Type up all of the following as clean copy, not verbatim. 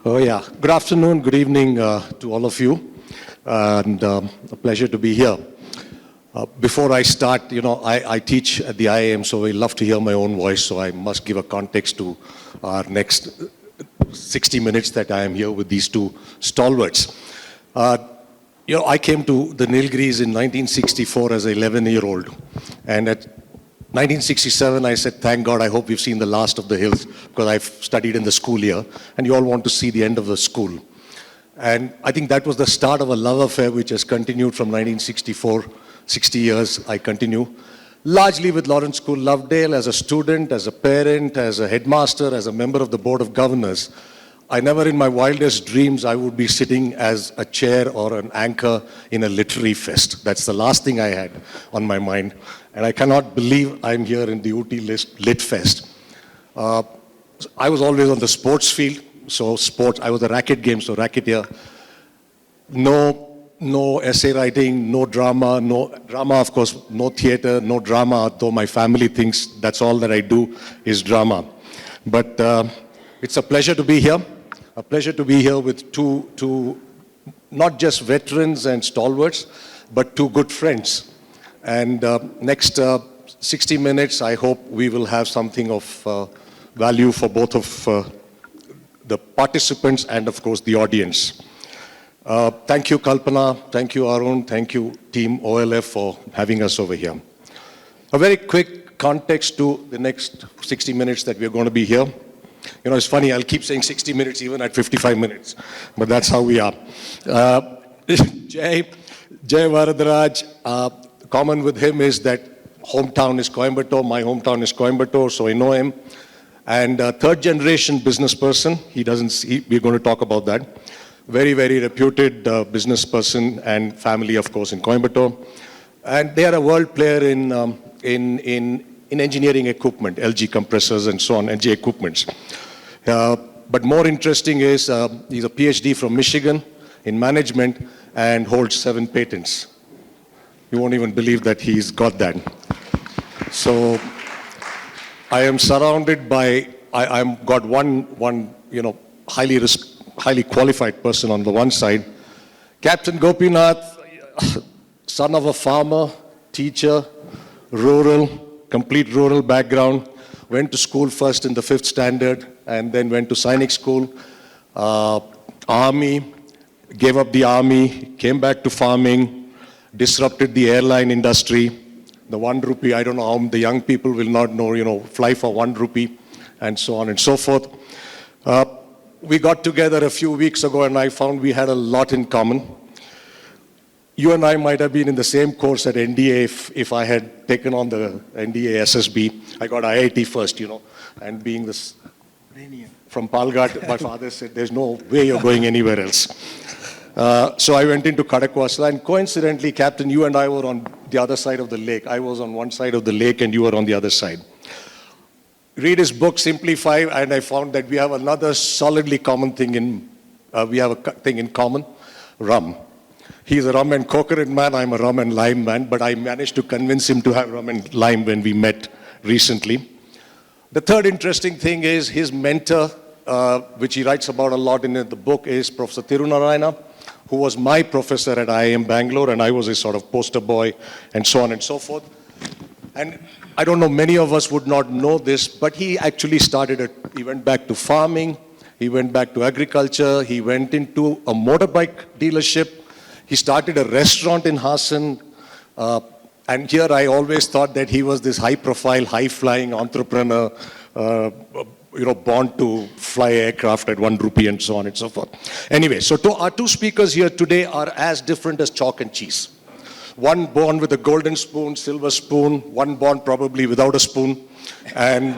Oh yeah, good afternoon, good evening to all of you, and a pleasure to be here. Before I start, I teach at the IIM, so I love to hear my own voice, so I must give a context to our next 60 minutes that I am here with these two stalwarts. I came to the Nilgiris in 1964 as an 11-year-old, and at 1967, I said, thank God, I hope we've seen the last of the hills, because I've studied in the school here, and you all want to see the end of the school. And I think that was the start of a love affair which has continued from 1964, 60 years I continue, largely with Lawrence School, Lovedale, as a student, as a parent, as a headmaster, as a member of the Board of Governors. I never in my wildest dreams I would be sitting as a chair or an anchor in a literary fest. That's the last thing I had on my mind. And I cannot believe I'm here in the Ooty Lit Fest. I was always on the sports field. So sports, I was a racket game, so racketeer. No essay writing, no drama, of course, no theater, no drama, though my family thinks that's all that I do is drama. But it's a pleasure to be here. A pleasure to be here with two not just veterans and stalwarts, but two good friends. And next 60 minutes, I hope we will have something of value for both of the participants and, of course, the audience. Thank you, Kalpana. Thank you, Arun. Thank you, Team OLF, for having us over here. A very quick context to the next 60 minutes that we're going to be here. It's funny, I'll keep saying 60 minutes even at 55 minutes, but that's how we are. Jairam Varadaraj, common with him is that hometown is Coimbatore, my hometown is Coimbatore, so I know him. And third generation business person, we're going to talk about that. Very, very reputed business person and family, of course, in Coimbatore. And they are a world player in engineering equipment, LG compressors and so on, LG equipments. But more interesting is he's a PhD from Michigan in management and holds 7 patents. You won't even believe that he's got that. So I am surrounded by, I've got one highly qualified person on the one side. Captain Gopinath, son of a farmer, teacher, complete rural background, went to school first in the 5th standard and then went to Sainik school, army, gave up the army, came back to farming, disrupted the airline industry. The 1 rupee, I don't know how the young people will not know, fly for 1 rupee and so on and so forth. We got together a few weeks ago and I found we had a lot in common. You and I might have been in the same course at NDA if I had taken on the NDA SSB. I got IIT first, and being this from Palghat, my father said, there's no way you're going anywhere else. So I went into Kadakwasla, and coincidentally, Captain, you and I were on the other side of the lake. I was on one side of the lake and you were on the other side. Read his book, Simplify, and I found that we have another solidly common thing in common, rum. He's a rum and coconut man, I'm a rum and lime man, but I managed to convince him to have rum and lime when we met recently. The third interesting thing is his mentor, which he writes about a lot in the book, is Professor Tirunarayana, who was my professor at IIM Bangalore, and I was his sort of poster boy, and so on and so forth. And I don't know, many of us would not know this, but he actually he went back to farming, he went back to agriculture, he went into a motorbike dealership, he started a restaurant in Hassan, and here I always thought that he was this high-profile, high-flying entrepreneur, born to fly aircraft at 1 rupee and so on and so forth. Anyway, so our two speakers here today are as different as chalk and cheese. One born with a golden spoon, silver spoon, one born probably without a spoon, and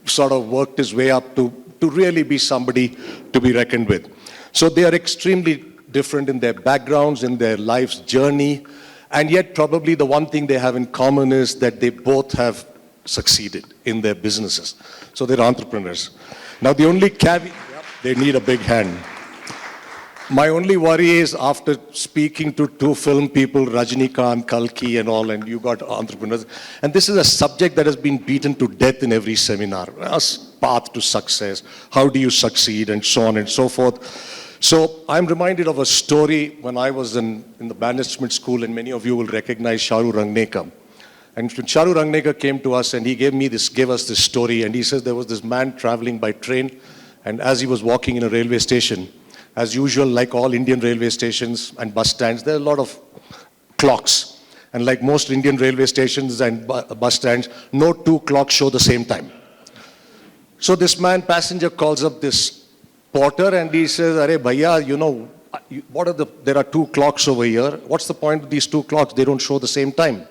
sort of worked his way up to really be somebody to be reckoned with. So they are extremely different in their backgrounds, in their life's journey, and yet probably the one thing they have in common is that they both have succeeded in their businesses. So they're entrepreneurs. Now the only caveat, they need a big hand. My only worry is after speaking to two film people, Rajinikanth, Kalki and all, and you got entrepreneurs, and this is a subject that has been beaten to death in every seminar, as path to success, how do you succeed, and so on and so forth. So I'm reminded of a story when I was in the management school, and many of you will recognize Sharu Rangnekar. And Sharu Rangnekar came to us and he gave us this story, and he says there was this man traveling by train, and as he was walking in a railway station, as usual, like all Indian railway stations and bus stands, there are a lot of clocks. And like most Indian railway stations and bus stands, no two clocks show the same time. So this passenger calls up this porter and he says, "Arey bhaiya, you know, there are two clocks over here. What's the point of these two clocks? They don't show the same time."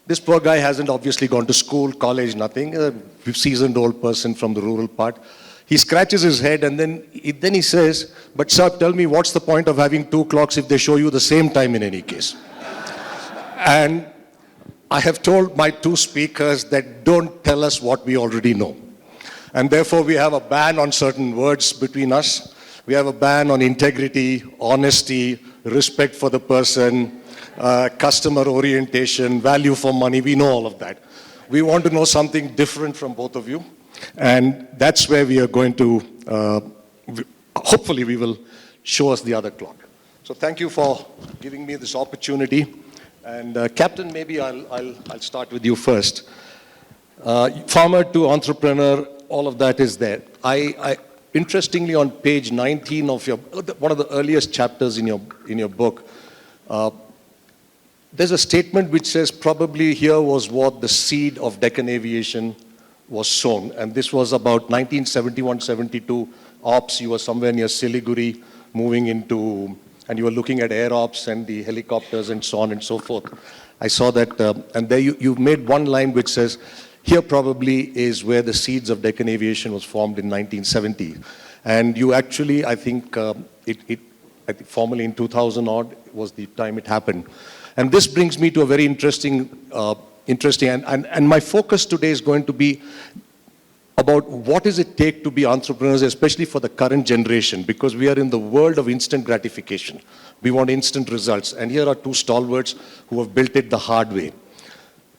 This poor guy hasn't obviously gone to school, college, nothing, a seasoned old person from the rural part. He scratches his head and then he says, "But sir, tell me, what's the point of having two clocks if they show you the same time in any case?" And I have told my two speakers that don't tell us what we already know. And therefore we have a ban on certain words between us. We have a ban on integrity, honesty, respect for the person, customer orientation, value for money. We know all of that. We want to know something different from both of you. And that's where we are going to, hopefully we will show us the other clock. So thank you for giving me this opportunity. And Captain, maybe I'll start with you first. Farmer to entrepreneur, all of that is there. Interestingly, on page 19 of one of the earliest chapters in your book, there's a statement which says probably here was what the seed of Deccan aviation was sown. And this was about 1971-72 ops. You were somewhere near Siliguri, moving into, and you were looking at air ops and the helicopters and so on and so forth. I saw that, and there you've made one line which says, here probably is where the seeds of Deccan aviation was formed in 1970. And you actually, I think, I think formally in 2000 odd was the time it happened. And this brings me to a very interesting, and my focus today is going to be about what does it take to be entrepreneurs, especially for the current generation, because we are in the world of instant gratification. We want instant results. And here are two stalwarts who have built it the hard way.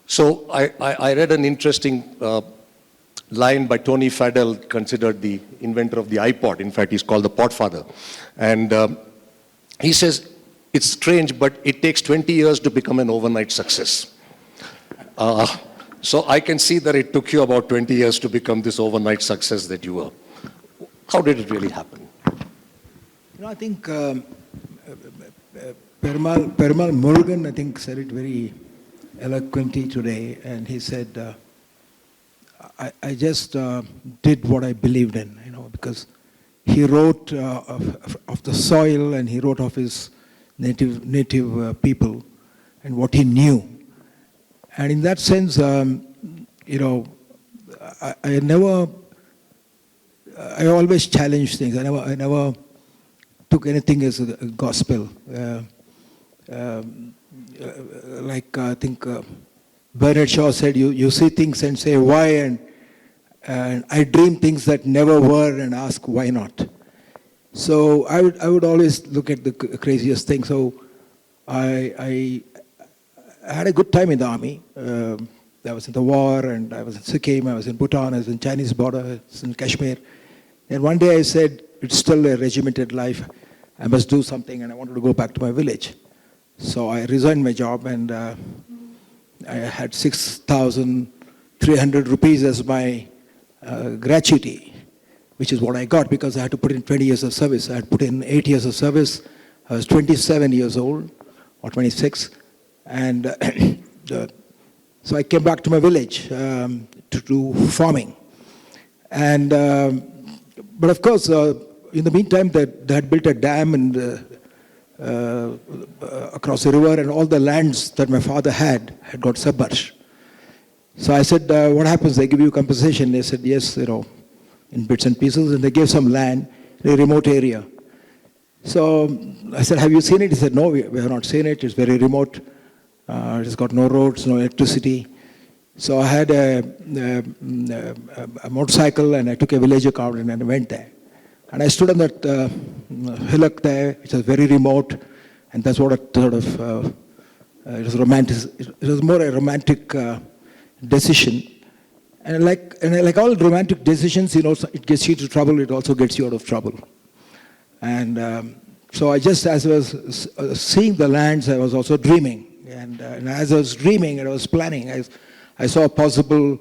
So I read an interesting line by Tony Fadell, considered the inventor of the iPod. In fact, he's called the Podfather. And he says, it's strange, but it takes 20 years to become an overnight success. So I can see that it took you about 20 years to become this overnight success that you were. How did it really happen? You know, I think Perumal Murugan, I think, said it very eloquently today, and he said, I just did what I believed in, you know, because he wrote of the soil, and he wrote of his native people and what he knew. And in that sense, you know, I always challenged things. I never took anything as a gospel. Like I think Bernard Shaw said, you see things and say why, and I dream things that never were and ask why not. So I would always look at the craziest thing. So I had a good time in the army. I was in the war, and I was in Sikkim, I was in Bhutan, I was in Chinese border, I was in Kashmir. And one day I said, it's still a regimented life. I must do something, and I wanted to go back to my village. So I resigned my job, and I had 6,300 rupees as my gratuity, which is what I got because I had to put in 20 years of service. I had put in 8 years of service. I was 27 years old, or 26. And so I came back to my village to do farming. And, but of course, in the meantime, they had built a dam and across the river, and all the lands that my father had got submerged. So I said, what happens? They give you compensation. They said, yes, you know, in bits and pieces, and they gave some land in a remote area. So I said, have you seen it? He said, no, we have not seen it. It's very remote. It's got no roads, no electricity. So I had a motorcycle, and I took a villager card and I went there. And I stood on that hillock there, which was very remote, and that's what it sort of, it was romantic. It was more a romantic decision. And like all romantic decisions, it gets you into trouble, it also gets you out of trouble. And so as I was seeing the lands, I was also dreaming. And as I was dreaming and I was planning, I saw possible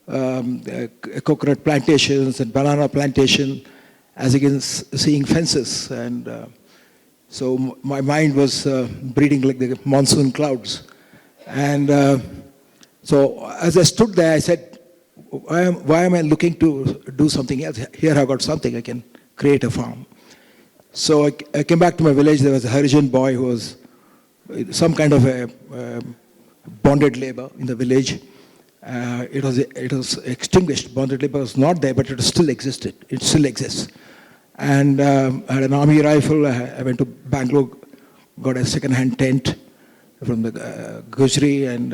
coconut plantations and banana plantation as against seeing fences. And so my mind was breeding like the monsoon clouds. And so as I stood there, I said, why am I looking to do something else? Here I've got something, I can create a farm. So I came back to my village. There was a Harijan boy who was some kind of a bonded labor in the village. It was extinguished. Bonded labor was not there, but it still existed. It still exists. And I had an army rifle. I went to Bangalore, got a second-hand tent from the Gujri, and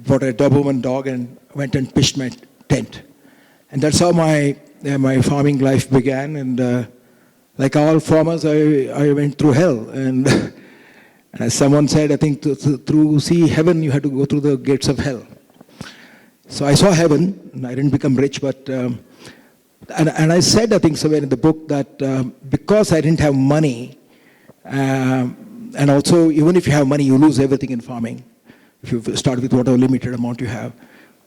bought a Doberman dog and went and pitched my tent. And that's how my farming life began. And like all farmers, I went through hell. And as someone said, I think to see heaven, you had to go through the gates of hell. So I saw heaven, and I didn't become rich, but and I said, I think somewhere in the book, that because I didn't have money, and also even if you have money, you lose everything in farming. If you start with whatever limited amount you have,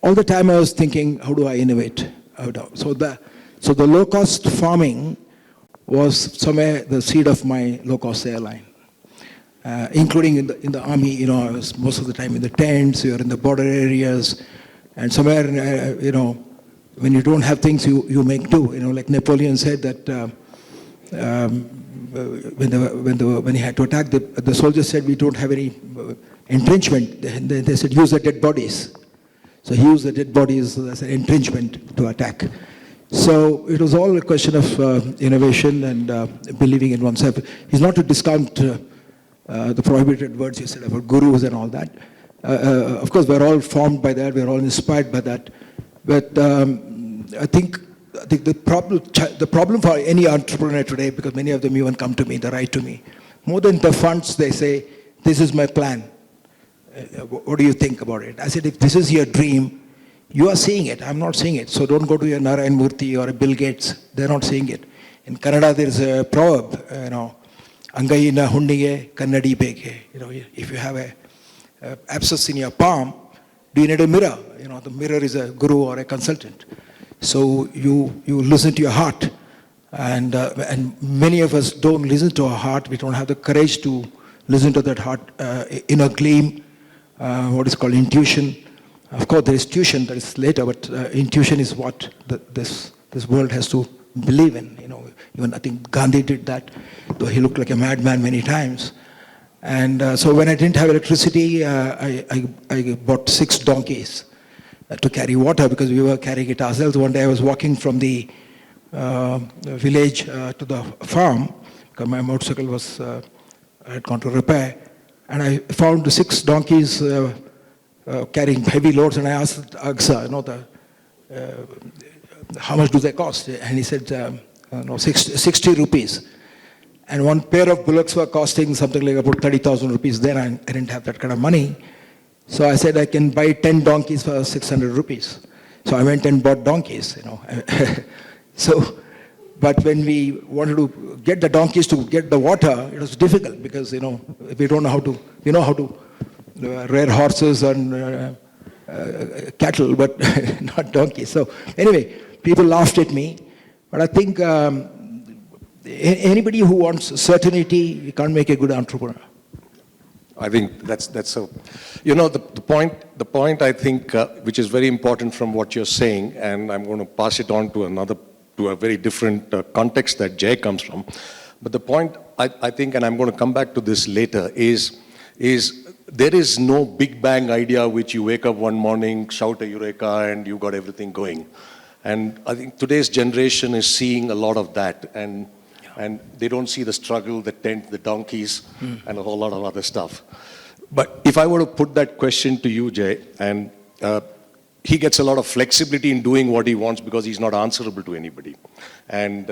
all the time I was thinking, how do I innovate? So the low-cost farming was somewhere the seed of my low-cost airline. Including in the army, I was most of the time in the tents, you're in the border areas, and somewhere, when you don't have things, you make do. Like Napoleon said that when he had to attack, the soldiers said, we don't have any entrenchment. They said, use the dead bodies. So he used the dead bodies as an entrenchment to attack. So it was all a question of innovation and believing in oneself. It's not to discount the prohibited words you said about gurus and all that. Of course, we're all formed by that. We're all inspired by that. But I think the problem for any entrepreneur today, because many of them even come to me, they write to me, more than the funds, they say, this is my plan. What do you think about it? I said, if this is your dream, you are seeing it. I'm not seeing it. So don't go to your Narayan Murthy or a Bill Gates. They're not seeing it. In Kannada, there's a proverb, Angai na hundige kannadi beke. If you have a abscess in your palm, do you need a mirror? The mirror is a guru or a consultant. So you listen to your heart. And many of us don't listen to our heart. We don't have the courage to listen to that heart, inner gleam, what is called intuition. Of course, there is tuition, that is later, but intuition is what this world has to believe in. Even I think Gandhi did that, though he looked like a madman many times. And so when I didn't have electricity, I bought 6 donkeys to carry water because we were carrying it ourselves. One day I was walking from the village to the farm because my motorcycle was had gone to repair, and I found the 6 donkeys carrying heavy loads, and I asked Agsa, how much do they cost? And he said, 60 rupees. And one pair of bullocks were costing something like about 30,000 rupees. Then I didn't have that kind of money. So I said, I can buy 10 donkeys for 600 rupees. So I went and bought donkeys, But when we wanted to get the donkeys to get the water, it was difficult because, we don't know how to, how to rear horses and cattle, but not donkeys. So anyway, people laughed at me. But I think anybody who wants certainty can't make a good entrepreneur. I think that's so. The point I think which is very important from what you're saying, and I'm going to pass it on to a very different context that Jay comes from. But the point I think, and I'm going to come back to this later, is there is no big bang idea which you wake up one morning, shout a eureka, and you got everything going. And I think today's generation is seeing a lot of that, and they don't see the struggle, the tent, the donkeys, and a whole lot of other stuff. But if I were to put that question to you, Jay, and he gets a lot of flexibility in doing what he wants because he's not answerable to anybody. And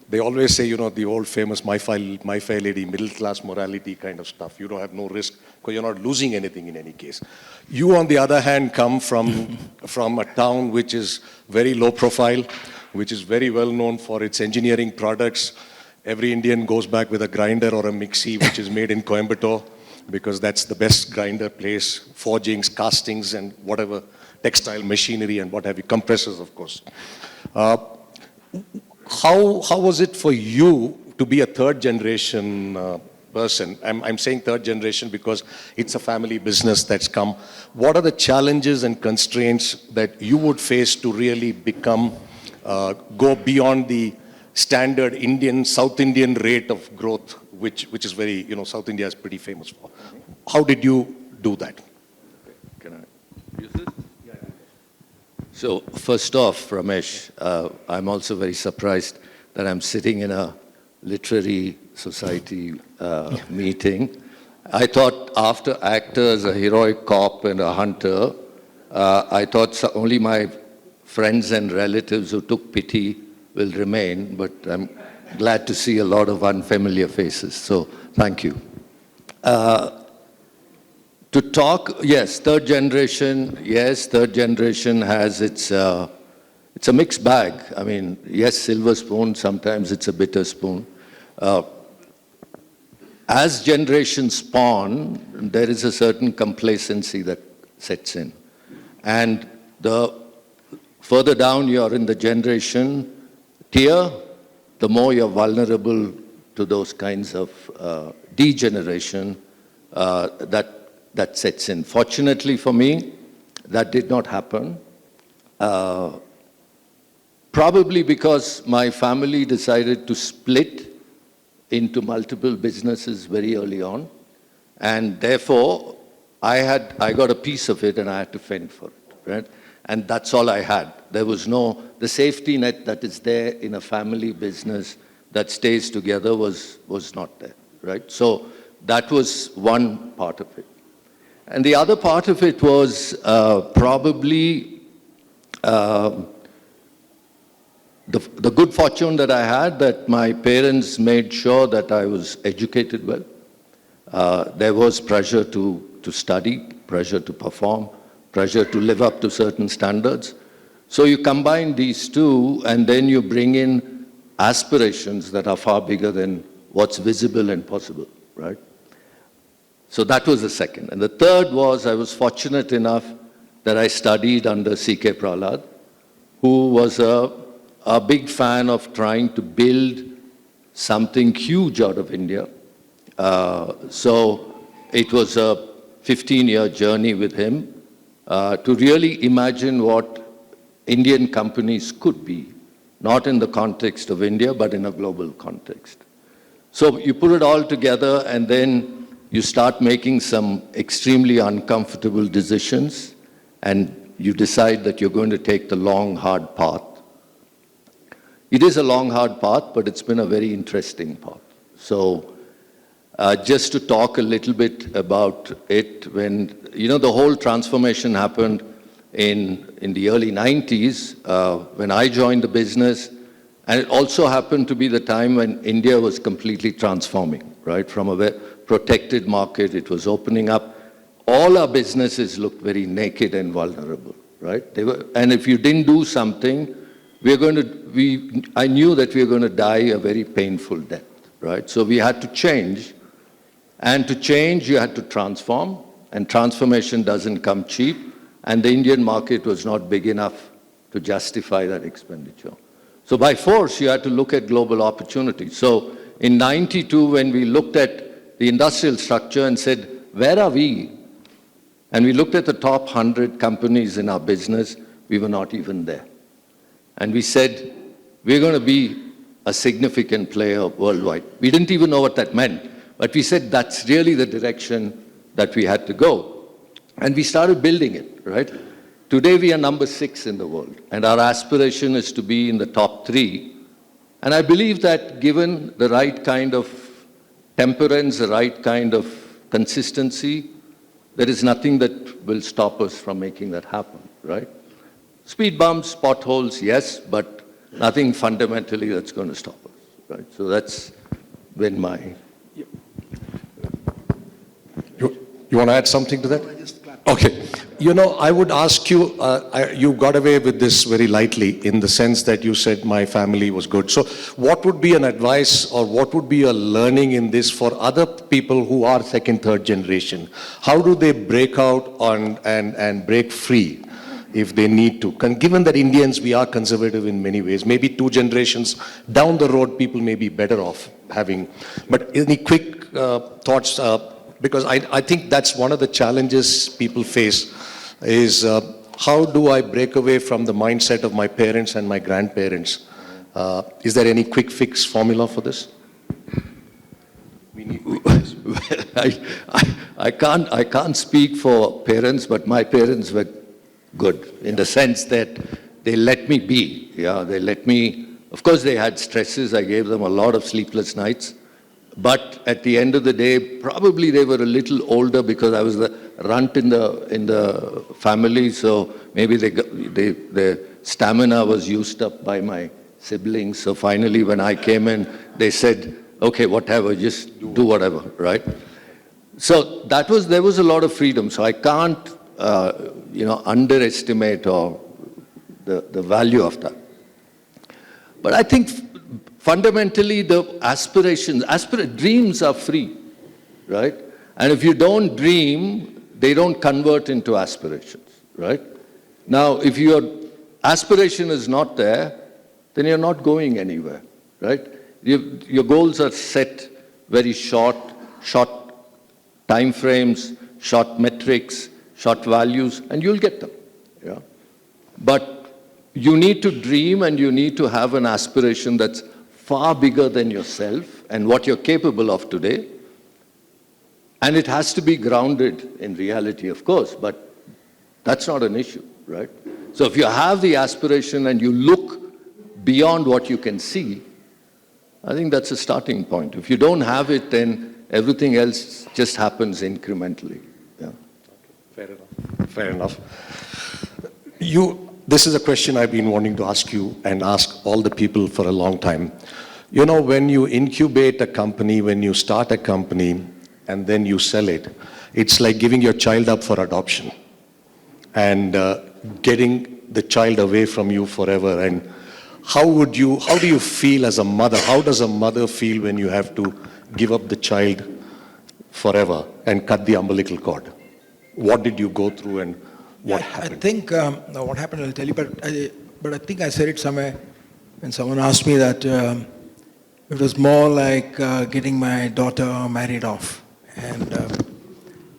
They always say, the old famous my fair lady, middle class morality kind of stuff. You don't have no risk because you're not losing anything in any case. You, on the other hand, come from a town which is very low profile, which is very well known for its engineering products. Every Indian goes back with a grinder or a mixie which is made in Coimbatore because that's the best grinder place, forgings, castings, and whatever, textile machinery and what have you, compressors, of course. How was it for you to be a third generation person? I'm saying third generation because it's a family business that's come. What are the challenges and constraints that you would face to really go beyond the standard South Indian rate of growth, which is very, South India is pretty famous for? How did you do that? Can I use it? So first off, Ramesh, I'm also very surprised that I'm sitting in a literary society meeting. I thought after actors, a heroic cop and a hunter, I thought only my friends and relatives who took pity will remain, but I'm glad to see a lot of unfamiliar faces, so thank you. To talk, yes, third generation has it's a mixed bag. I mean, yes, silver spoon, sometimes it's a bitter spoon. As generations spawn, there is a certain complacency that sets in. And the further down you are in the generation tier, the more you're vulnerable to those kinds of degeneration that sets in. Fortunately for me, that did not happen. Probably because my family decided to split into multiple businesses very early on. And therefore, I got a piece of it and I had to fend for it, right? And that's all I had. There was the safety net that is there in a family business that stays together was not there, right? So that was one part of it. And the other part of it was probably the good fortune that I had that my parents made sure that I was educated well. There was pressure to study, pressure to perform, pressure to live up to certain standards. So you combine these two and then you bring in aspirations that are far bigger than what's visible and possible, right? So that was the second. And the third was I was fortunate enough that I studied under C.K. Prahlad, who was a big fan of trying to build something huge out of India. So it was a 15-year journey with him to really imagine what Indian companies could be, not in the context of India, but in a global context. So you put it all together and then you start making some extremely uncomfortable decisions and you decide that you're going to take the long, hard path. It is a long, hard path, but it's been a very interesting path. So just to talk a little bit about it, when, the whole transformation happened in the early 90s, when I joined the business, and it also happened to be the time when India was completely transforming, right? From a protected market, it was opening up. All our businesses looked very naked and vulnerable, right? And if you didn't do something, I knew that we were going to die a very painful death, right? So we had to change. And to change, you had to transform. And transformation doesn't come cheap. And the Indian market was not big enough to justify that expenditure. So by force, you had to look at global opportunities. So in 92, when we looked at the industrial structure and said, where are we? And we looked at the top 100 companies in our business, we were not even there. And we said, we're going to be a significant player worldwide. We didn't even know what that meant, but we said that's really the direction that we had to go. And we started building it, right? Today we are number 6 in the world, and our aspiration is to be in the top 3. And I believe that given the right kind of temperance, the right kind of consistency, there is nothing that will stop us from making that happen, right? Speed bumps, potholes, yes, but nothing fundamentally that's going to stop us. right? So that's been my... You want to add something to that? Okay. You know, I would ask you, you got away with this very lightly in the sense that you said my family was good. So what would be an advice or what would be a learning in this for other people who are second, third generation? How do they break out on and break free if they need to? Given that Indians, we are conservative in many ways, maybe 2 generations down the road, people may be better off having, but any quick thoughts, because I think that's one of the challenges people face is how do I break away from the mindset of my parents and my grandparents? Is there any quick fix formula for this? We need I can't speak for parents, but my parents were good in the sense that they let me be. Yeah, they let me, of course they had stresses. I gave them a lot of sleepless nights. But at the end of the day, probably they were a little older because I was the runt in the family. So maybe their stamina was used up by my siblings. So finally, when I came in, they said, "Okay, whatever, just do whatever," right? So there was a lot of freedom. So I can't, underestimate or the value of that. But I think fundamentally, the dreams are free, right? And if you don't dream, they don't convert into aspirations, right? Now, if your aspiration is not there, then you're not going anywhere, right? Your goals are set very short time frames, short metrics, short values, and you'll get them, yeah? But you need to dream and you need to have an aspiration that's far bigger than yourself and what you're capable of today. And it has to be grounded in reality, of course, but that's not an issue, right? So if you have the aspiration and you look beyond what you can see, I think that's a starting point. If you don't have it, then everything else just happens incrementally. Yeah. Fair enough. Fair enough. This is a question I've been wanting to ask you and ask all the people for a long time. You know, when you incubate a company, when you start a company, and then you sell it, it's like giving your child up for adoption and getting the child away from you forever. And how do you feel as a mother? How does a mother feel when you have to give up the child forever and cut the umbilical cord? What did you go through and what happened? I think what happened, I'll tell you, but I think I said it somewhere when someone asked me that it was more like getting my daughter married off. And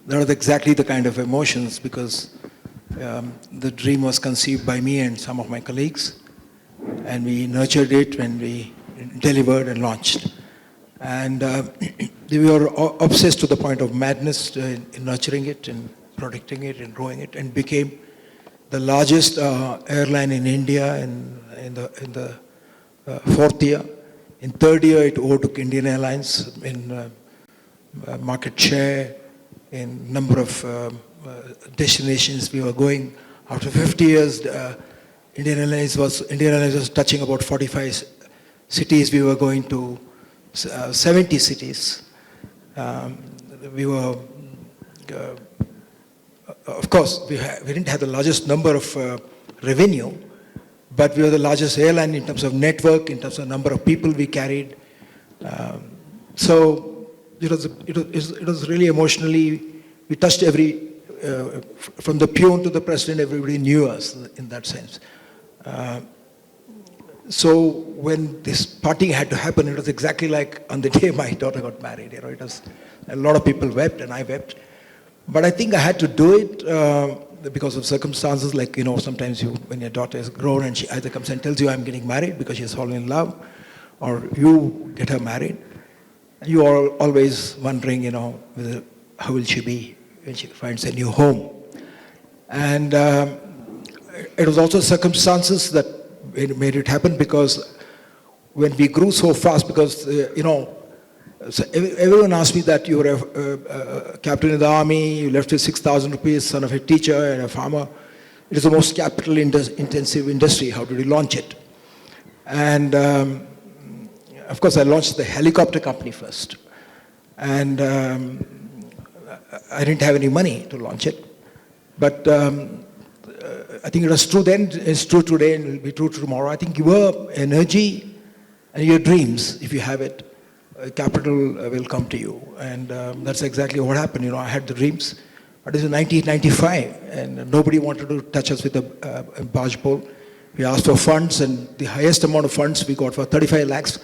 that was exactly the kind of emotions because the dream was conceived by me and some of my colleagues. And we nurtured it when we delivered and launched. And we were obsessed to the point of madness in nurturing it and protecting it and growing it, and became the largest airline in India in the 4th year. In 3rd year, it overtook Indian Airlines in market share, in number of destinations we were going. After 50 years, Indian Airlines was touching about 45 cities. We were going to 70 cities. We were, of course, we didn't have the largest number of revenue, but we were the largest airline in terms of network, in terms of number of people we carried. So it was really emotionally, we touched every, from the peon to the president, everybody knew us in that sense. So when this parting had to happen, it was exactly like on the day my daughter got married. You know, it was, a lot of people wept and I wept. But I think I had to do it because of circumstances, like, you know, sometimes when your daughter is grown and she either comes and tells you I'm getting married because she's fallen in love, or you get her married, you are always wondering, you know, how will she be when she finds a new home. And it was also circumstances that made it happen, because when we grew so fast, because, you know, so everyone asked me that you were a captain in the army, you left with 6,000 rupees, son of a teacher and a farmer. It is the most capital intensive industry. How did you launch it? And of course, I launched the helicopter company first. And I didn't have any money to launch it. But I think it was true then, it's true today, and it will be true tomorrow. I think your energy and your dreams, if you have it, capital will come to you. And that's exactly what happened. You know, I had the dreams. But it was in 1995, and nobody wanted to touch us with a barge pole. We asked for funds, and the highest amount of funds we got for 35 lakhs.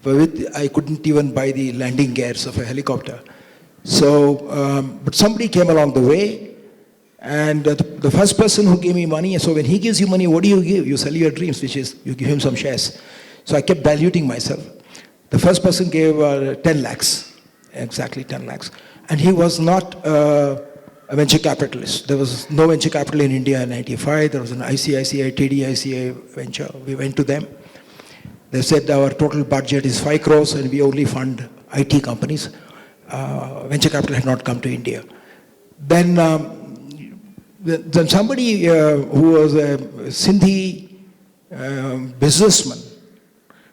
For which I couldn't even buy the landing gears of a helicopter. So, but somebody came along the way, and the first person who gave me money, so when he gives you money, what do you give? You sell your dreams, which is you give him some shares. So I kept diluting myself. The first person gave 10 lakhs, exactly 10 lakhs. And he was not a venture capitalist. There was no venture capital in India in 95. There was an ICICI, TDICA venture. We went to them. They said our total budget is 5 crores and we only fund IT companies. Venture capital had not come to India. Then somebody who was a Sindhi businessman,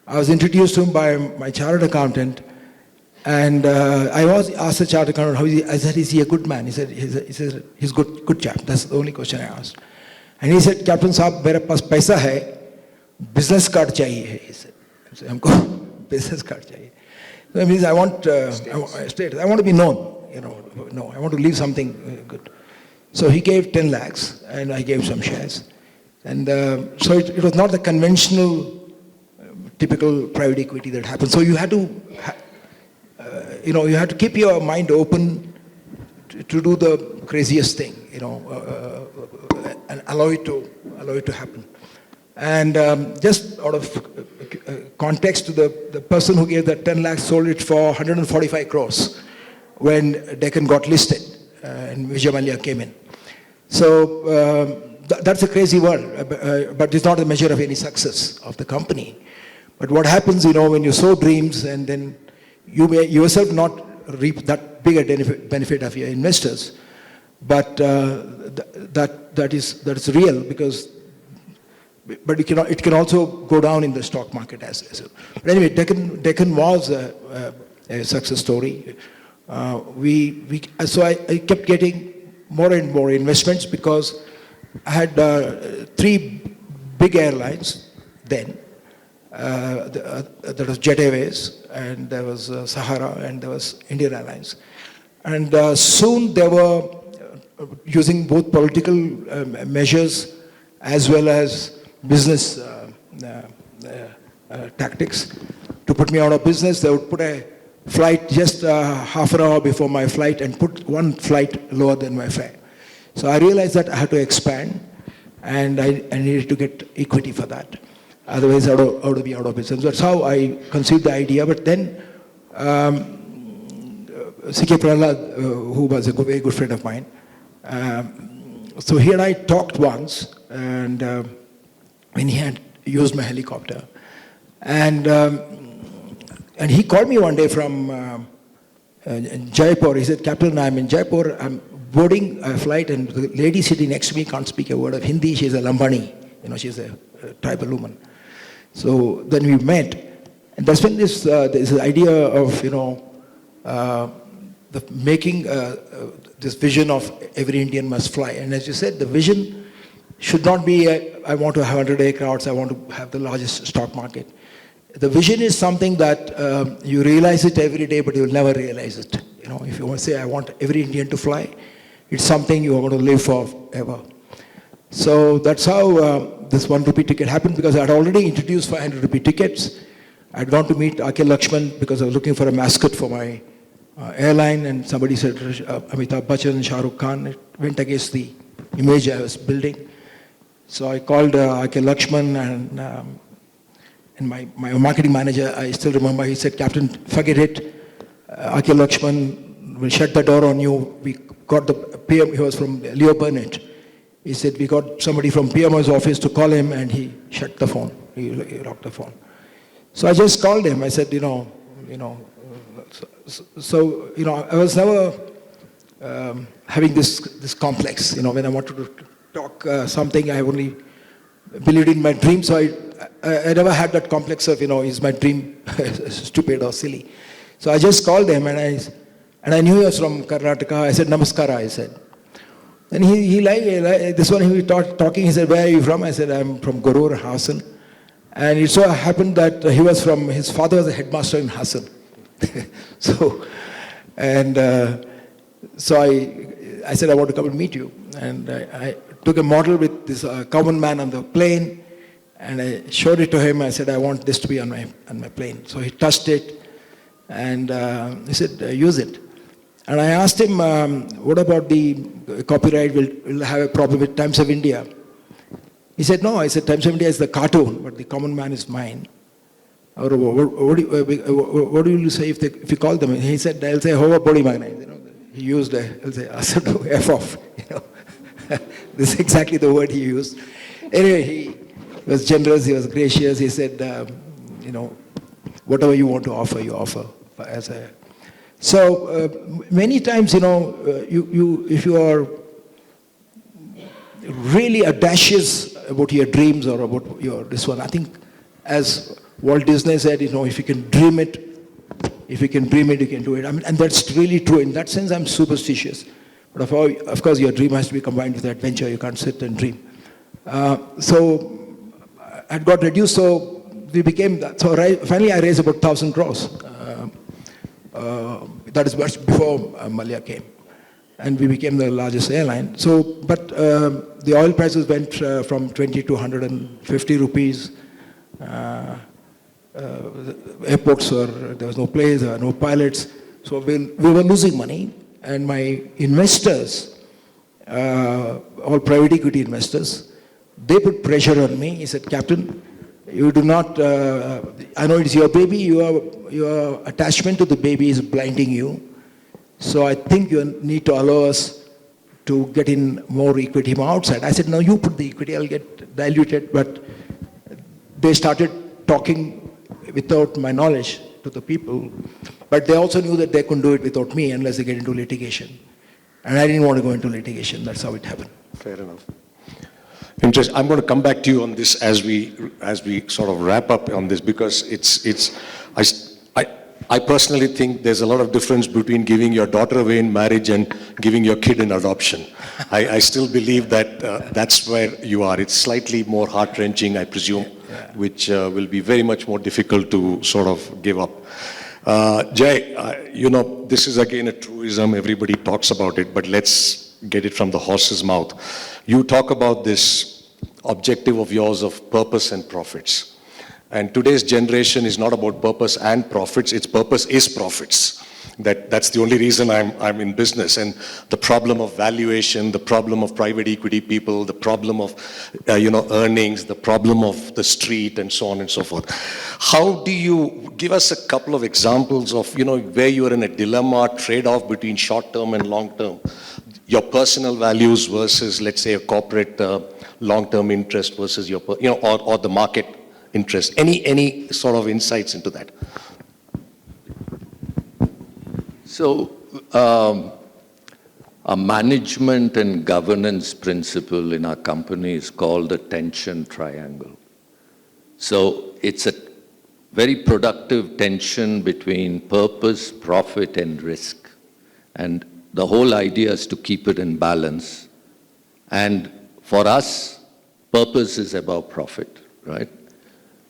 I was introduced to him by my chartered accountant, and I was asked the chartered accountant, how is he? I said, is he a good man? He said, he's good chap. That's the only question I asked. And he said, Captain Saab, मेरे पास पैसा है, business card चाहिए है. He said, हमको business card चाहिए. So that means I want status. I want to be known. You know, no, I want to leave something good. So he gave 10 lakhs, and I gave some shares. And so it was not the conventional, typical private equity that happened. So you had to, you had to keep your mind open to do the craziest thing, and allow it to happen. And just out of context, to the person who gave that 10 lakhs sold it for 145 crores when Deccan got listed and Vijay Mallya came in. So that's a crazy world, but it's not a measure of any success of the company. But what happens, when you sow dreams and then you may yourself not reap that bigger benefit of your investors, but that is real, because but it can also go down in the stock market as well. But anyway, Deccan was a success story. So I kept getting more and more investments, because I had 3 big airlines then. There was Jet Airways, and there was Sahara, and there was Indian Airlines. And soon they were using both political measures as well as business tactics to put me out of business. They would put a flight just half an hour before my flight and put one flight lower than my fare. So I realized that I had to expand, and I needed to get equity for that. Otherwise, I would be out of business. That's how I conceived the idea. But then, C.K. Prahlad, who was a very good friend of mine, so he and I talked once, and when he had used my helicopter, and he called me one day from Jaipur. He said, Captain, I'm in Jaipur. I'm boarding a flight, and the lady sitting next to me can't speak a word of Hindi. She's a Lambani. She's a tribal woman. So then we met, and that's when this idea of making this vision of every Indian must fly. And as you said, the vision should not be I want to have 100 aircrafts, I want to have the largest stock market. The vision is something that you realize it every day, but you will never realize it. If you want to say I want every Indian to fly, it's something you are going to live forever. So that's how this 1 rupee ticket happened, because I had already introduced 500 rupee tickets. I had gone to meet Akhil Lakshman because I was looking for a mascot for my airline, and somebody said Amitabh Bachchan and Shah Rukh Khan. It went against the image I was building. So I called Akhil Lakshman, and my marketing manager, I still remember, he said, Captain, forget it. Akhil Lakshman will shut the door on you. We got the PM, he was from Leo Burnett. He said, we got somebody from PMO's office to call him, and he shut the phone. He locked the phone. So I just called him. I said, I was never having this complex. When I wanted to talk something, I only believed in my dream. So I never had that complex of, is my dream stupid or silly. So I just called him and I knew he was from Karnataka. I said, Namaskara, I said. And he this one he was talking, he said, where are you from? I said, I'm from Gorur, Hassan. And it so happened that his father was a headmaster in Hassan. So I said, I want to come and meet you. And I took a model with this common man on the plane, and I showed it to him. I said, I want this to be on my plane. So he touched it, and he said, use it. And I asked him, what about the copyright? Will have a problem with Times of India? He said, no. I said, Times of India is the cartoon, but the common man is mine. Or what do you say if you call them? He said, I'll say, hova body magna. He used, I'll say, Asadu, F off. This is exactly the word he used. Anyway, he was generous, he was gracious. He said, whatever you want to offer, you offer. So many times, if you are really audacious about your dreams or about this one, I think as Walt Disney said, if you can dream it, you can do it. And that's really true. In that sense, I'm superstitious. But of course, your dream has to be combined with adventure. You can't sit and dream. So I got reduced. So we became that. So finally, I raised about 1,000 crores. That is much before Malia came. And we became the largest airline. But the oil prices went from 20 to 150 rupees. Airports there was no place, there were no pilots. So we were losing money. And my investors, all private equity investors, they put pressure on me. He said, Captain, you do not, I know it's your baby, your attachment to the baby is blinding you. So I think you need to allow us to get in more equity from outside. I said, no, you put the equity, I'll get diluted. But they started talking without my knowledge to the people. But they also knew that they couldn't do it without me unless they get into litigation. And I didn't want to go into litigation. That's how it happened. Fair enough. Interesting. I'm going to come back to you on this as we sort of wrap up on this, because I personally think there's a lot of difference between giving your daughter away in marriage and giving your kid in adoption. I still believe that that's where you are. It's slightly more heart-wrenching, I presume, which will be very much more difficult to sort of give up. Jai, this is again a truism, everybody talks about it, but let's get it from the horse's mouth. You talk about this objective of yours of purpose and profits. And today's generation is not about purpose and profits, its purpose is profits. That's the only reason I'm in business. And the problem of valuation, the problem of private equity people, the problem of earnings, the problem of the street, and so on and so forth. How do you give us a couple of examples of where you are in a dilemma, trade-off between short-term and long-term, your personal values versus, let's say, a corporate long-term interest versus your or the market interest? Any sort of insights into that? So, a management and governance principle in our company is called the tension triangle. So, it's a very productive tension between purpose, profit, and risk. And the whole idea is to keep it in balance. And for us, purpose is about profit, right?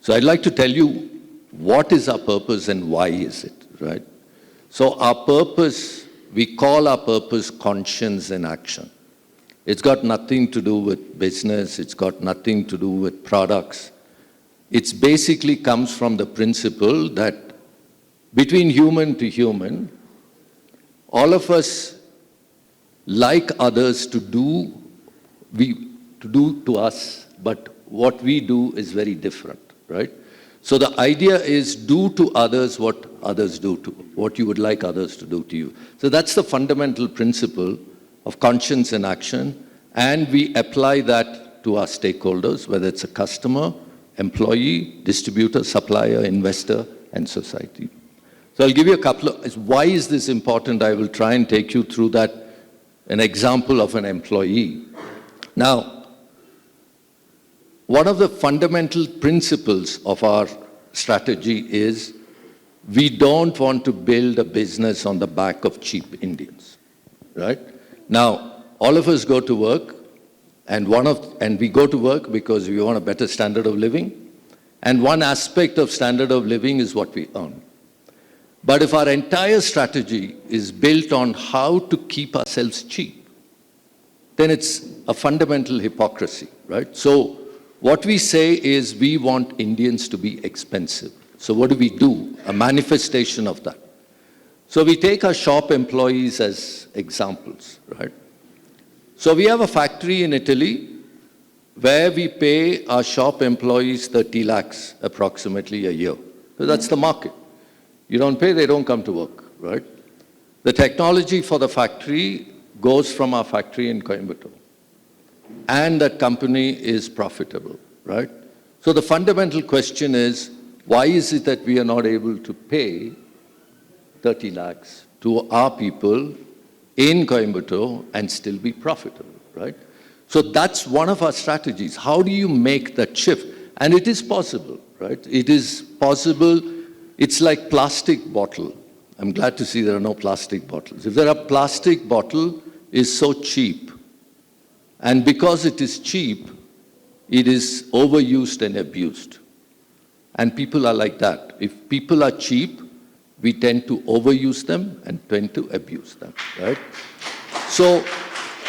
So I'd like to tell you what is our purpose and why is it, right? So our purpose, we call our purpose conscience in action. It's got nothing to do with business, it's got nothing to do with products. It basically comes from the principle that between human to human, all of us like others to do to us, but what we do is very different, right? So the idea is do to others what others do to, what you would like others to do to you. So that's the fundamental principle of conscience in action, and we apply that to our stakeholders, whether it's a customer, employee, distributor, supplier, investor, and society. So I'll give you a couple of, why is this important? I will try and take you through that, an example of an employee. Now, one of the fundamental principles of our strategy is we don't want to build a business on the back of cheap Indians, right? Now, all of us go to work, and we go to work because we want a better standard of living, and one aspect of standard of living is what we earn. But if our entire strategy is built on how to keep ourselves cheap, then it's a fundamental hypocrisy, right? So what we say is we want Indians to be expensive. So what do? A manifestation of that. So we take our shop employees as examples, right? So we have a factory in Italy where we pay our shop employees 30 lakhs approximately a year. So that's the market. You don't pay, they don't come to work, right? The technology for the factory goes from our factory in Coimbatore. And that company is profitable, right? So the fundamental question is, why is it that we are not able to pay 30 lakhs to our people in Coimbatore and still be profitable, right? So that's one of our strategies. How do you make that shift? And it is possible, right? It is possible. It's like plastic bottle. I'm glad to see there are no plastic bottles. If there are plastic bottle is so cheap, and because it is cheap, it is overused and abused. And people are like that. If people are cheap, we tend to overuse them and tend to abuse them, right? So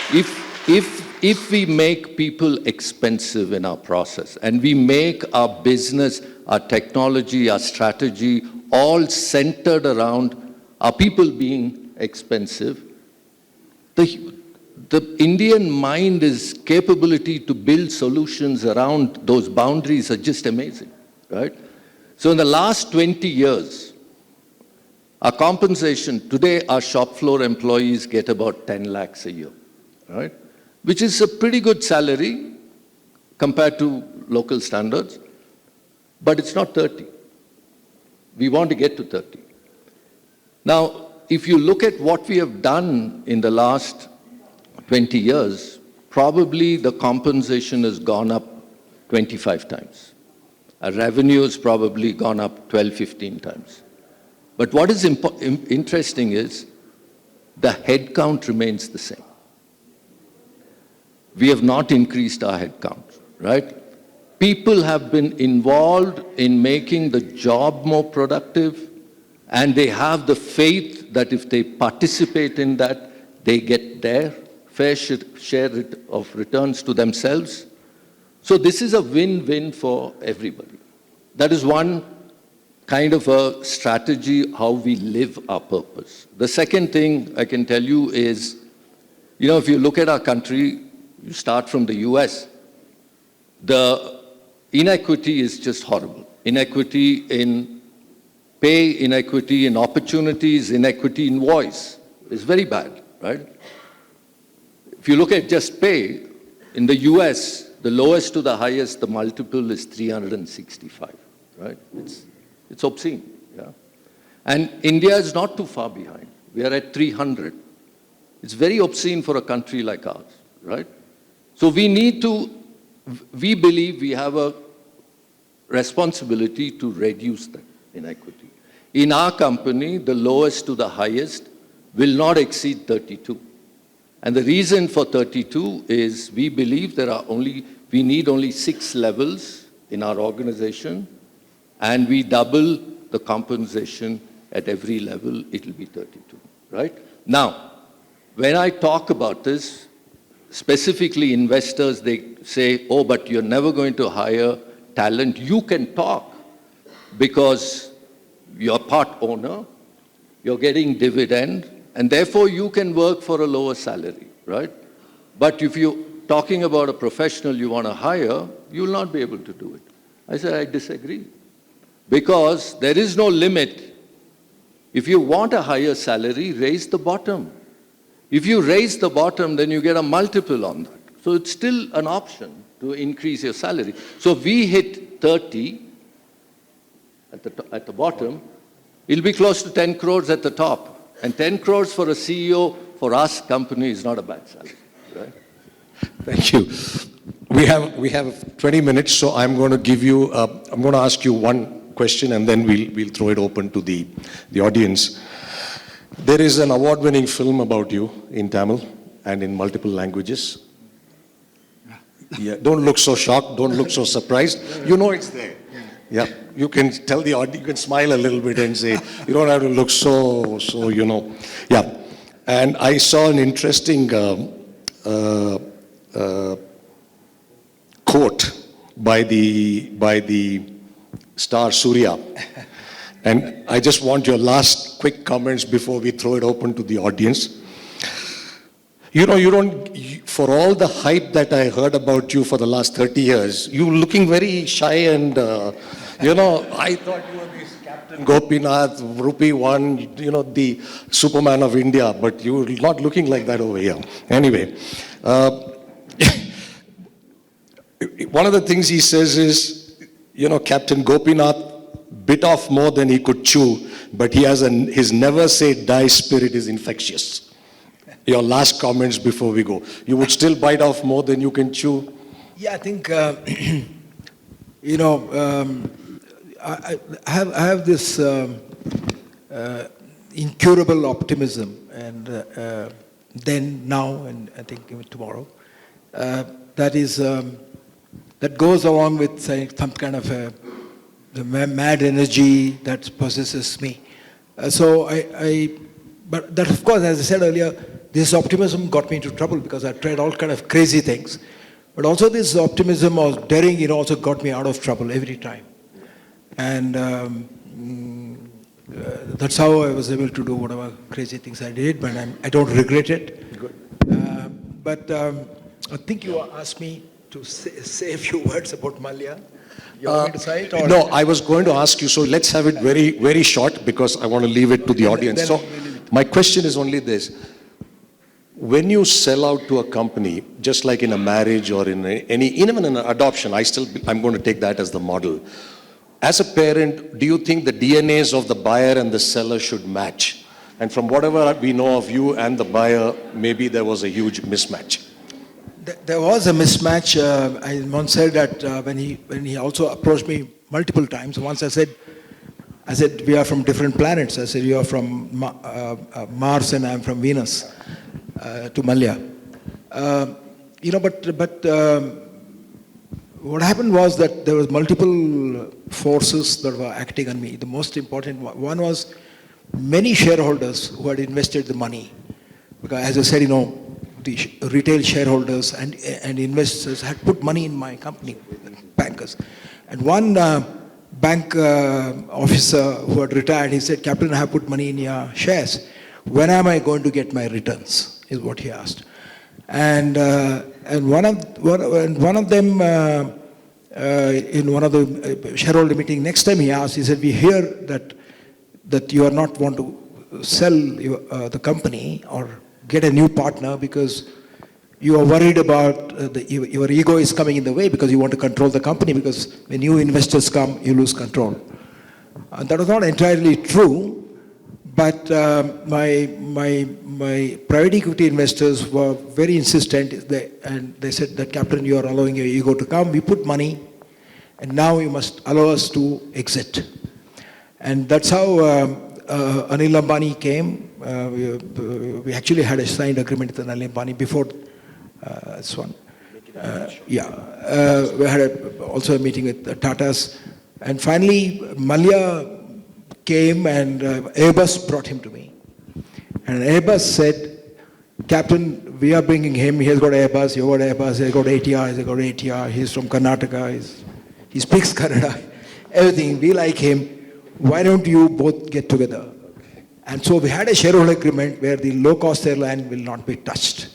if we make people expensive in our process and we make our business, our technology, our strategy all centered around our people being expensive, the Indian mind's capability to build solutions around those boundaries are just amazing, right? So in the last 20 years, our compensation, today our shop floor employees get about 10 lakhs a year, right? Which is a pretty good salary compared to local standards, but it's not 30. We want to get to 30. Now, if you look at what we have done in the last 20 years, probably the compensation has gone up 25 times. Our revenue has probably gone up 12, 15 times. But what is interesting is the headcount remains the same. We have not increased our headcount, right? People have been involved in making the job more productive, and they have the faith that if they participate in that, they get their fair share of returns to themselves. So this is a win-win for everybody. That is one kind of a strategy how we live our purpose. The second thing I can tell you is, if you look at our country, you start from the US, the inequity is just horrible. Inequity in pay, inequity in opportunities, inequity in voice is very bad, right? If you look at just pay, in the US, the lowest to the highest, the multiple is 365, right? It's obscene, yeah? And India is not too far behind. We are at 300. It's very obscene for a country like ours, right? So we believe we have a responsibility to reduce that inequity. In our company, the lowest to the highest will not exceed 32. And the reason for 32 is we believe we need only 6 levels in our organization, and we double the compensation at every level, it will be 32, right? Now, when I talk about this, specifically investors, they say, oh, but you're never going to hire talent. You can talk because you're part owner, you're getting dividend, and therefore you can work for a lower salary, right? But if you're talking about a professional you want to hire, you will not be able to do it. I said, I disagree. Because there is no limit. If you want a higher salary, raise the bottom. If you raise the bottom, then you get a multiple on that. So it's still an option to increase your salary. So we hit 30 at the bottom, it'll be close to 10 crores at the top. And 10 crores for a CEO for us company is not a bad salary, right? Thank you. We have 20 minutes, so I'm going to give you, I'm going to ask you one question and then we'll throw it open to the audience. There is an award-winning film about you in Tamil and in multiple languages. Yeah, don't look so shocked, don't look so surprised. You know it's there. Yeah, you can tell the audience, you can smile a little bit and say, you don't have to look so, you know. Yeah, and I saw an interesting quote by the star Surya. And I just want your last quick comments before we throw it open to the audience. You know, for all the hype that I heard about you for the last 30 years, you're looking very shy and, you know, I thought you were this Captain Gopinath, Rupee One, you know, the Superman of India, but you're not looking like that over here. Anyway, one of the things he says is, you know, Captain Gopinath bit off more than he could chew, but his never say die spirit is infectious. Your last comments before we go. You would still bite off more than you can chew? Yeah, I think, you know, I have this incurable optimism, and then, now, and I think even tomorrow, that goes along with some kind of the mad energy that possesses me. But that, of course, as I said earlier, this optimism got me into trouble because I tried all kind of crazy things. But also this optimism or daring, you know, also got me out of trouble every time. And that's how I was able to do whatever crazy things I did, but I don't regret it. Good. But I think you asked me to say a few words about Malya. You want me to say it? Or? No, I was going to ask you, so let's have it very, very short because I want to leave it to the audience. So my question is only this. When you sell out to a company, just like in a marriage or in even in an adoption, I'm going to take that as the model. As a parent, do you think the DNAs of the buyer and the seller should match? And from whatever we know of you and the buyer, maybe there was a huge mismatch. There was a mismatch. I once said that when he also approached me multiple times. Once I said, we are from different planets. I said, you are from Mars and I'm from Venus. To Malya. You know, but what happened was that there was multiple forces that were acting on me. The most important one was many shareholders who had invested the money. Because as I said, you know, the retail shareholders and investors had put money in my company, bankers. And one bank officer who had retired, he said, Captain, I have put money in your shares. When am I going to get my returns? Is what he asked. And one of them in one of the shareholder meeting next time he asked, he said, we hear that you are not want to sell the company or get a new partner because you are worried about your ego is coming in the way because you want to control the company because when new investors come, you lose control. And that was not entirely true. But my private equity investors were very insistent, and they said that, Captain, you are allowing your ego to come. We put money, and now you must allow us to exit. And that's how Anil Ambani came. We actually had a signed agreement with Anil Ambani before this one. We had also a meeting with Tatas. And finally, Malya came and Airbus brought him to me. And Airbus said, Captain, we are bringing him. He has got Airbus, you got Airbus, he has got ATR, he has got ATR. He's from Karnataka, he speaks Kannada, everything. We like him. Why don't you both get together? And so we had a shareholder agreement where the low-cost airline will not be touched.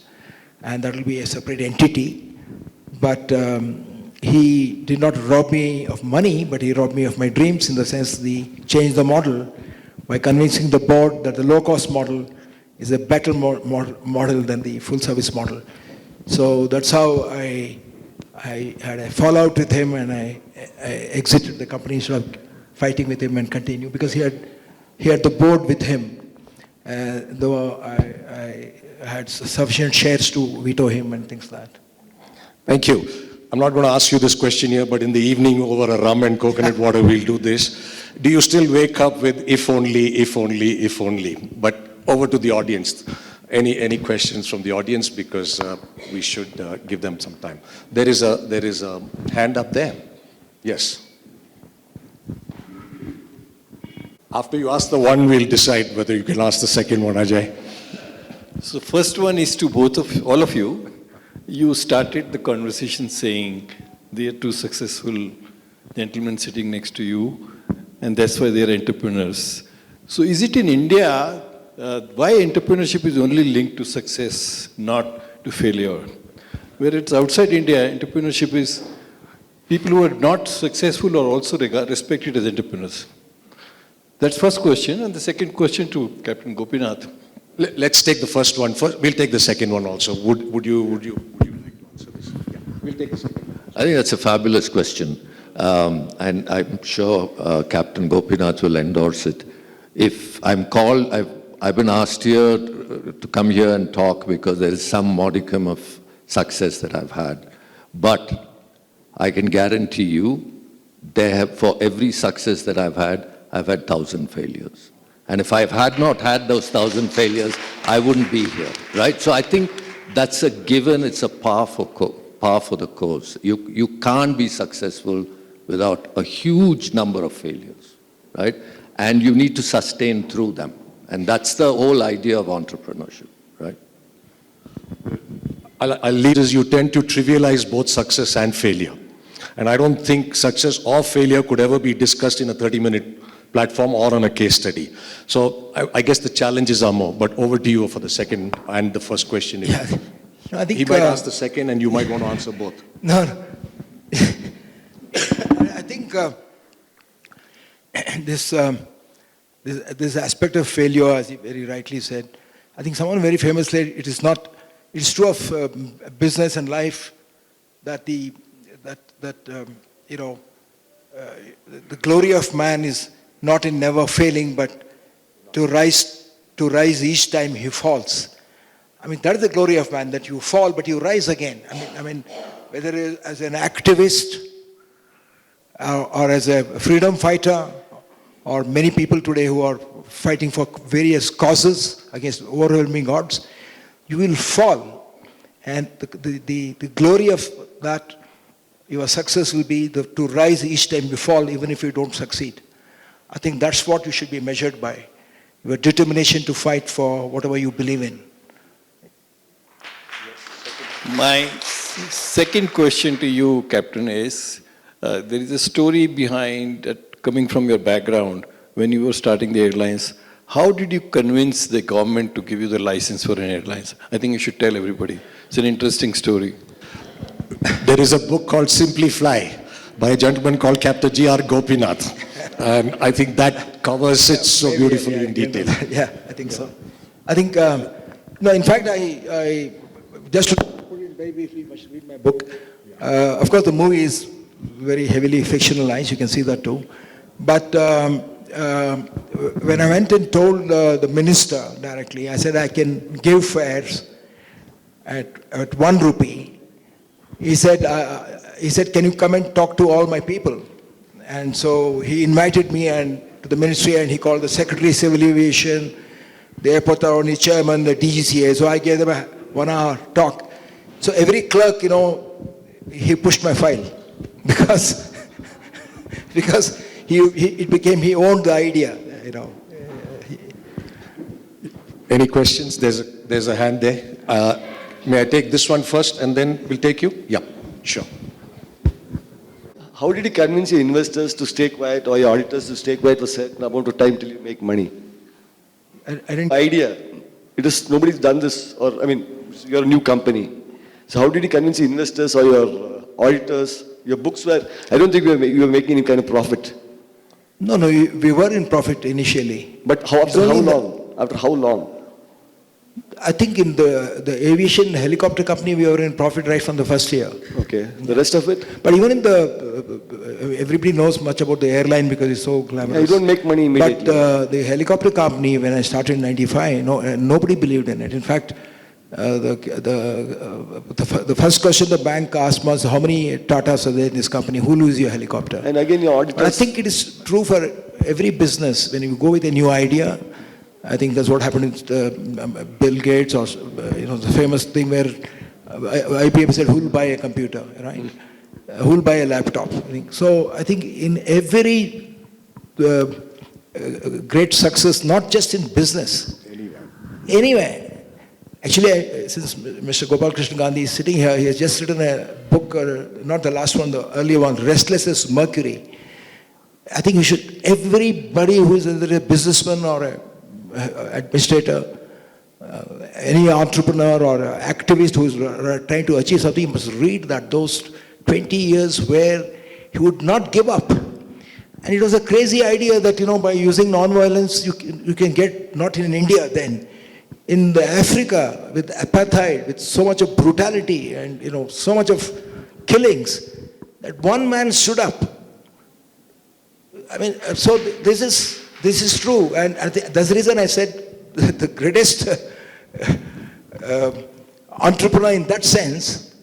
And that will be a separate entity. But he did not rob me of money, but he robbed me of my dreams in the sense he changed the model by convincing the board that the low-cost model is a better model than the full-service model. So that's how I had a fallout with him and I exited the company instead of fighting with him and continue because he had the board with him. Though I had sufficient shares to veto him and things like that. Thank you. I'm not going to ask you this question here, but in the evening over a rum and coconut water, we'll do this. Do you still wake up with if only, if only, if only? But over to the audience. Any questions from the audience? Because we should give them some time. There is a hand up there. Yes. After you ask the one, we'll decide whether you can ask the second one, Ajay. So first one is to all of you. You started the conversation saying they are two successful gentlemen sitting next to you, and that's why they are entrepreneurs. So is it in India, why entrepreneurship is only linked to success, not to failure? Where it's outside India, entrepreneurship is, people who are not successful are also respected as entrepreneurs. That's first question. And the second question to Captain Gopinath. Let's take the first one first. We'll take the second one also. Would you like to answer this? Yeah, we'll take the second one. I think that's a fabulous question. And I'm sure Captain Gopinath will endorse it. If I'm called, I've been asked here to come here and talk because there is some modicum of success that I've had. But I can guarantee you, for every success that I've had 1,000 failures. And if I had not had those 1,000 failures, I wouldn't be here, right? So I think that's a given, it's a par for the course. You can't be successful without a huge number of failures, right? And you need to sustain through them. And that's the whole idea of entrepreneurship, right? I'll lead as you tend to trivialize both success and failure. And I don't think success or failure could ever be discussed in a 30-minute platform or on a case study. So I guess the challenges are more, but over to you for the second and the first question. Yeah. No, I think, he might ask the second and you might want to answer both. No. I think this aspect of failure, as he very rightly said, I think someone very famous said, it's true of business and life that the glory of man is not in never failing, but to rise each time he falls. I mean, that is the glory of man, that you fall, but you rise again. I mean, whether as an activist or as a freedom fighter, or many people today who are fighting for various causes against overwhelming odds, you will fall. And the glory of that, your success will be to rise each time you fall, even if you don't succeed. I think that's what you should be measured by, your determination to fight for whatever you believe in. My second question to you, Captain, is there is a story behind coming from your background when you were starting the airlines. How did you convince the government to give you the license for an airlines? I think you should tell everybody. It's an interesting story. There is a book called Simply Fly by a gentleman called Capt. G.R. Gopinath. And I think that covers it so beautifully in detail. Yeah, I think so. I think, no, in fact, I just to put it very briefly, you must read my book. Of course, the movie is very heavily fictionalized, you can see that too. But when I went and told the minister directly, I said I can give fares at 1 rupee. He said, can you come and talk to all my people? And so he invited me to the ministry, and he called the Secretary of Civil Aviation, the airport authority chairman, the DGCA. So I gave them a 1 hour talk. So every clerk, he pushed my file because he owned the idea, Any questions? There's a hand there. May I take this one first and then we'll take you? Yeah, sure. How did you convince your investors to stay quiet or your auditors to stay quiet for a certain amount of time till you make money? I didn't. Idea. Nobody's done this, you're a new company. So how did you convince the investors or your auditors? Your books were, I don't think you were making any kind of profit. No, we were in profit initially. But after how long? After how long? I think in the aviation helicopter company, we were in profit right from the first year. Okay. The rest of it? But even in everybody knows much about the airline because it's so glamorous. Yeah, you don't make money immediately. But the helicopter company, when I started in 95, nobody believed in it. In fact, The first question the bank asked was, how many Tatas are there in this company? Who will use your helicopter? And again, your auditors. But I think it is true for every business. When you go with a new idea, I think that's what happened with Bill Gates, or the famous thing where IBM said, who will buy a computer, right? Who will buy a laptop? So I think in every great success, not just in business, anywhere. Actually, since Mr. Gopal Krishna Gandhi is sitting here, he has just written a book, not the last one, the earlier one, Restless as Mercury. I think we should, everybody who is either a businessman or an administrator, any entrepreneur or activist who is trying to achieve something, must read that, those 20 years where he would not give up. And it was a crazy idea that, by using non-violence, you can get, not in India then, in Africa, with apartheid, with so much of brutality and, so much of killings, that one man stood up. I mean, so this is true. And that's the reason I said the greatest entrepreneur in that sense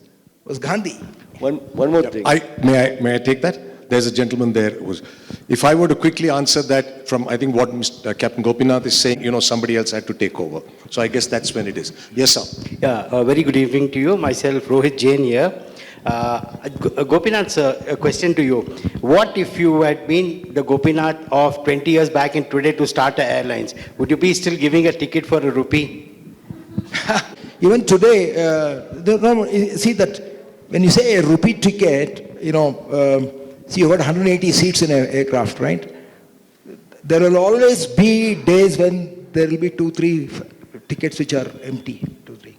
was Gandhi. One more thing. May I take that? There's a gentleman there who's, if I were to quickly answer that from, I think what Captain Gopinath is saying, somebody else had to take over. So I guess that's when it is. Yes, sir. Yeah, very good evening to you. Myself, Rohit Jain here. Gopinath, sir, a question to you. What if you had been the Gopinath of 20 years back and today to start the airlines? Would you be still giving a ticket for a rupee? Even today, see that when you say a rupee ticket, see, you've got 180 seats in an aircraft, right? There will always be days when there will be 2-3 tickets which are empty, 2-3.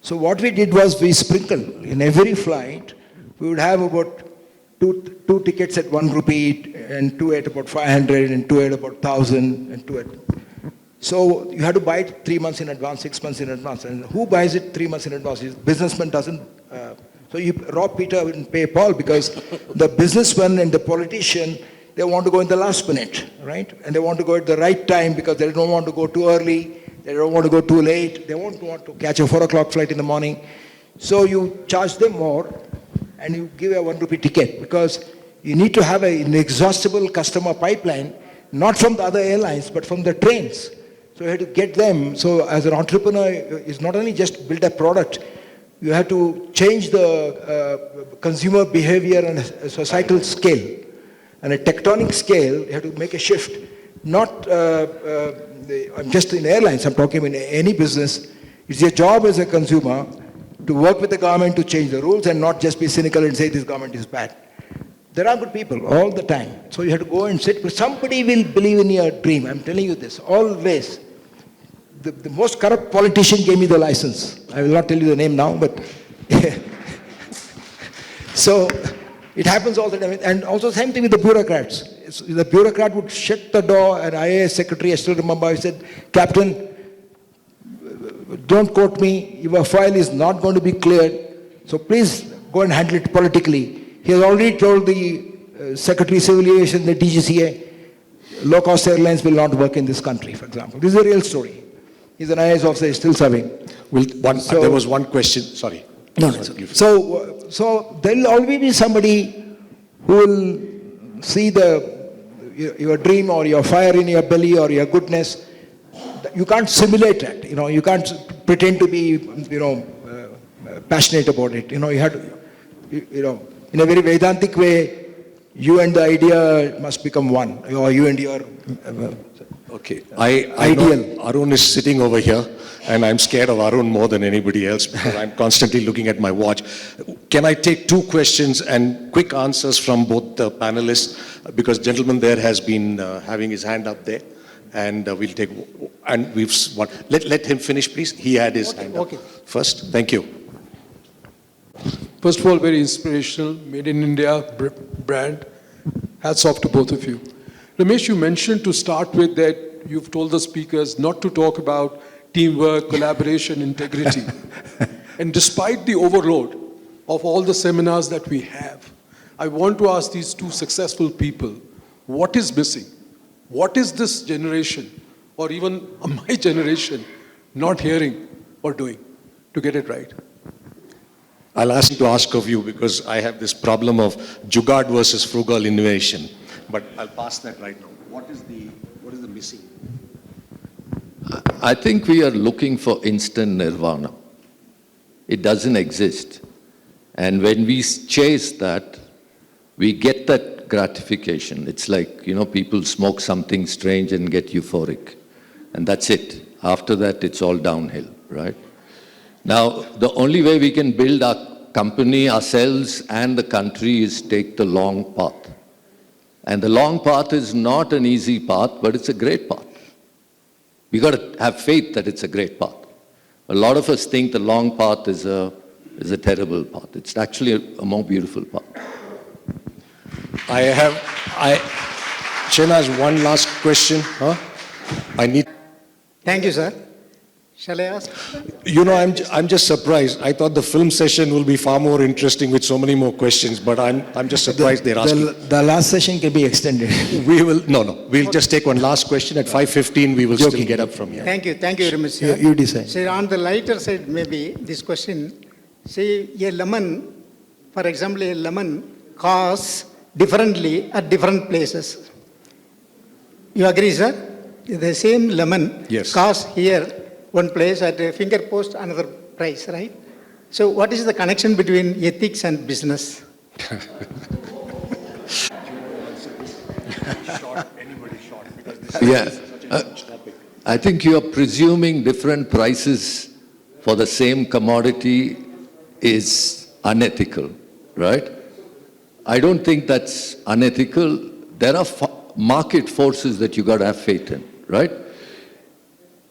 So what we did was we sprinkled in every flight. We would have about two tickets at 1 rupee, and 2 at about 500, and 2 at about 1,000, and 2 at. So you have to buy it 3 months in advance, 6 months in advance. And who buys it 3 months in advance? Businessman doesn't. So you rob Peter and pay Paul, because the businessman and the politician, they want to go in the last minute, right? And they want to go at the right time because they don't want to go too early, they don't want to go too late, they won't want to catch a 4 o'clock flight in the morning. So you charge them more and you give a 1 rupee ticket, because you need to have an inexhaustible customer pipeline, not from the other airlines, but from the trains. So you have to get them. So as an entrepreneur, it's not only just build a product, you have to change the consumer behavior on a societal scale. And a tectonic scale, you have to make a shift. Not, I'm just in airlines, I'm talking in any business. It's your job as a consumer to work with the government to change the rules and not just be cynical and say this government is bad. There are good people all the time. So you have to go and sit, but somebody will believe in your dream. I'm telling you this, always. The most corrupt politician gave me the license. I will not tell you the name now, but so it happens all the time. And also same thing with the bureaucrats. The bureaucrat would shut the door, and IAS secretary, I still remember, I said, Captain, don't quote me, your file is not going to be cleared, so please go and handle it politically. He has already told the Secretary of Civil Aviation, the DGCA, low-cost airlines will not work in this country, for example. This is a real story. He's an IAS officer, he's still serving. There was one question, sorry. No, no. So there will always be somebody who will see your dream or your fire in your belly or your goodness. You can't simulate that. You can't pretend to be, passionate about it. You have to, in a very Vedantic way, you and the idea must become one, or you and your Okay, ideal. know Arun is sitting over here, and I'm scared of Arun more than anybody else because I'm constantly looking at my watch. Can I take 2 questions and quick answers from both the panelists? Because gentleman there has been having his hand up there, and we'll take. And let him finish, please. He had his hand up first. Thank you. First of all, very inspirational, made in India brand. Hats off to both of you. Ramesh, you mentioned to start with that you've told the speakers not to talk about teamwork, collaboration, integrity. And despite the overload of all the seminars that we have, I want to ask these 2 successful people, what is missing? What is this generation, or even my generation, not hearing or doing? to get it right. I'll ask you to ask of you because I have this problem of jugaad versus frugal innovation. But I'll pass that right now. What is the missing? I think we are looking for instant nirvana. It doesn't exist. And when we chase that, we get that gratification. It's like, people smoke something strange and get euphoric. And that's it. After that, it's all downhill, right? Now, the only way we can build our company, ourselves, and the country is take the long path. And the long path is not an easy path, but it's a great path. We got to have faith that it's a great path. A lot of us think the long path is a terrible path. It's actually a more beautiful path. Shena has one last question. Thank you, sir. Shall I ask? I'm just surprised. I thought the film session will be far more interesting with so many more questions, but I'm just surprised they're asking. The last session can be extended. We'll just take one last question. At 5:15, we will still get up from here. Thank you very much, sir. You decide. So on the lighter side, maybe this question, say a lemon, for example, a lemon costs differently at different places. You agree, sir? The same lemon costs here one place, at a finger post another price, right? So what is the connection between ethics and business? Yeah. I think you are presuming different prices for the same commodity is unethical, right? I don't think that's unethical. There are market forces that you got to have faith in, right?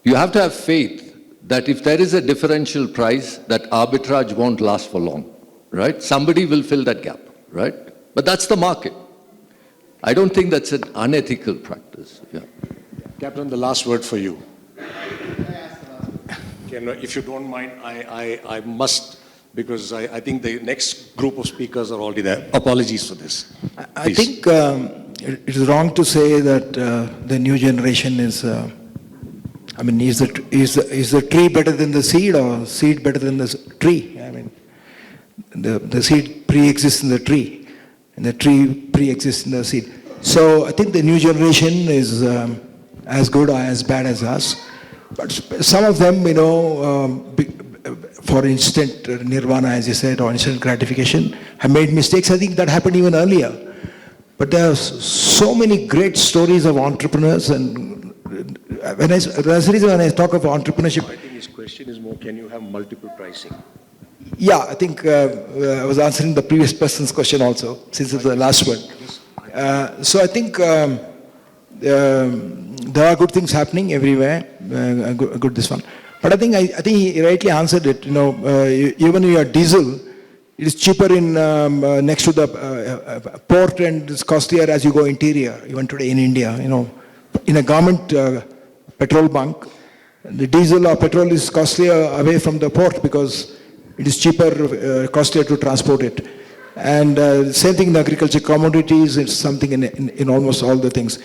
You have to have faith that if there is a differential price, that arbitrage won't last for long, right? Somebody will fill that gap, right? But that's the market. I don't think that's an unethical practice. Yeah. Captain, the last word for you. If you don't mind, I must, because I think the next group of speakers are already there. Apologies for this. I think it is wrong to say that the new generation is... is the tree better than the seed or seed better than the tree? The seed pre-exists in the tree and the tree pre-exists in the seed. So I think the new generation is as good or as bad as us. But some of them, for instant nirvana, as you said, or instant gratification, have made mistakes. I think that happened even earlier. But there are so many great stories of entrepreneurs, and that's the reason when I talk of entrepreneurship. I think his question is more, can you have multiple pricing? Yeah, I think I was answering the previous person's question also, since it's the last one. So I think there are good things happening everywhere, good this one. But I think he rightly answered it. Even your diesel, it is cheaper in next to the port, and it's costlier as you go interior, even today in India. In a government petrol bunk, the diesel or petrol is costlier away from the port because it is cheaper, costlier to transport it. And same thing in agriculture, commodities, it's something in almost all the things.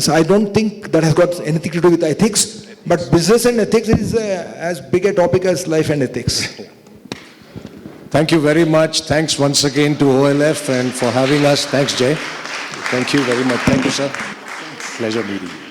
So I don't think that has got anything to do with ethics, but business and ethics is as big a topic as life and ethics. Thank you very much. Thanks once again to OLF and for having us. Thanks, Jay. Thank you very much. Thank you, sir. Pleasure meeting you.